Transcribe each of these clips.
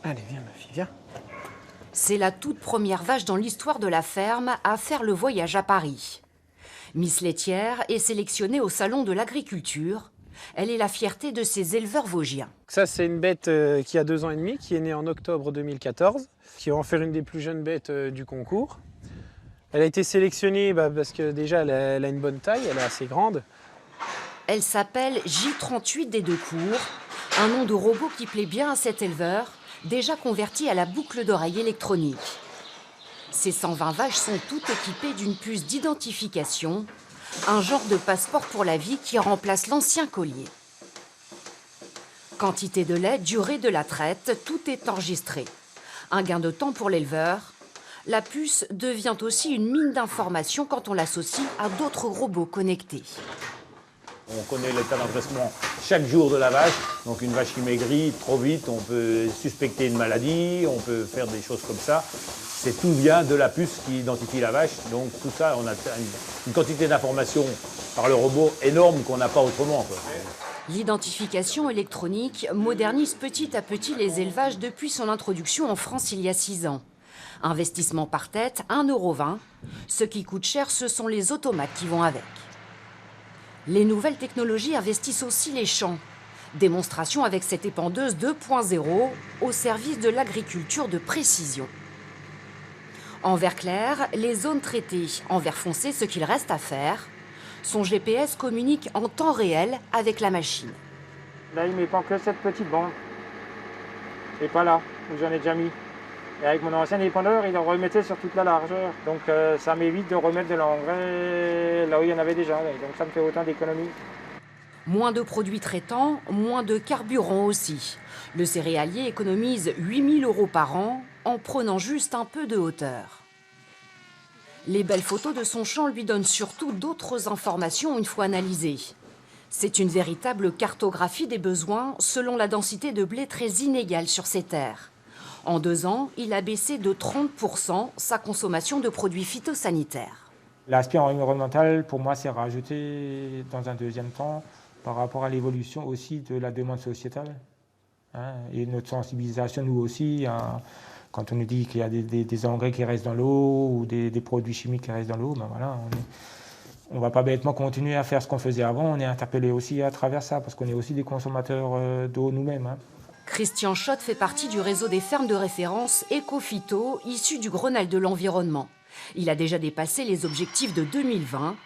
Allez, viens ma fille, viens. C'est la toute première vache dans l'histoire de la ferme à faire le voyage à Paris. Miss Laitière est sélectionnée au Salon de l'Agriculture. Elle est la fierté de ses éleveurs vosgiens. Ça, c'est une bête qui a 2 ans et demi, qui est née en octobre 2014, qui va en faire une des plus jeunes bêtes du concours. Elle a été sélectionnée parce que déjà, elle a une bonne taille, elle est assez grande. Elle s'appelle J38 des Deux Cours, un nom de robot qui plaît bien à cet éleveur, déjà converti à la boucle d'oreille électronique. Ces 120 vaches sont toutes équipées d'une puce d'identification, un genre de passeport pour la vie qui remplace l'ancien collier. Quantité de lait, durée de la traite, tout est enregistré. Un gain de temps pour l'éleveur. La puce devient aussi une mine d'informations quand on l'associe à d'autres robots connectés. On connaît l'état d'engraissement chaque jour de la vache. Donc une vache qui maigrit trop vite, on peut suspecter une maladie, on peut faire des choses comme ça. C'est tout vient de la puce qui identifie la vache. Donc tout ça, on a une quantité d'informations par le robot énorme qu'on n'a pas autrement, quoi. L'identification électronique modernise petit à petit les élevages depuis son introduction en France il y a 6 ans. Investissement par tête, 1,20 €. Ce qui coûte cher, ce sont les automates qui vont avec. Les nouvelles technologies investissent aussi les champs. Démonstration avec cette épandeuse 2.0 au service de l'agriculture de précision. En vert clair, les zones traitées. En vert foncé, ce qu'il reste à faire. Son GPS communique en temps réel avec la machine. Là, il ne met pas que cette petite bande. Et pas là, où j'en ai déjà mis. Et avec mon ancien épandeur, il en remettait sur toute la largeur. Donc ça m'évite de remettre de l'engrais là où il y en avait déjà. Donc ça me fait autant d'économies. Moins de produits traitants, moins de carburant aussi. Le céréalier économise 8 000 € par an en prenant juste un peu de hauteur. Les belles photos de son champ lui donnent surtout d'autres informations une fois analysées. C'est une véritable cartographie des besoins selon la densité de blé très inégale sur ses terres. En 2 ans, il a baissé de 30% sa consommation de produits phytosanitaires. L'aspect environnemental, pour moi, c'est rajouté dans un deuxième temps par rapport à l'évolution aussi de la demande sociétale. Et notre sensibilisation, nous aussi, quand on nous dit qu'il y a des engrais qui restent dans l'eau ou des produits chimiques qui restent dans l'eau, ben voilà, on ne va pas bêtement continuer à faire ce qu'on faisait avant. On est interpellé aussi à travers ça, parce qu'on est aussi des consommateurs d'eau nous-mêmes. Christian Schott fait partie du réseau des fermes de référence Ecophyto, issu du Grenelle de l'environnement. Il a déjà dépassé les objectifs de 2020.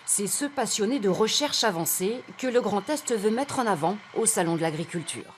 C'est ce passionné de recherche avancée que le Grand Est veut mettre en avant au Salon de l'Agriculture.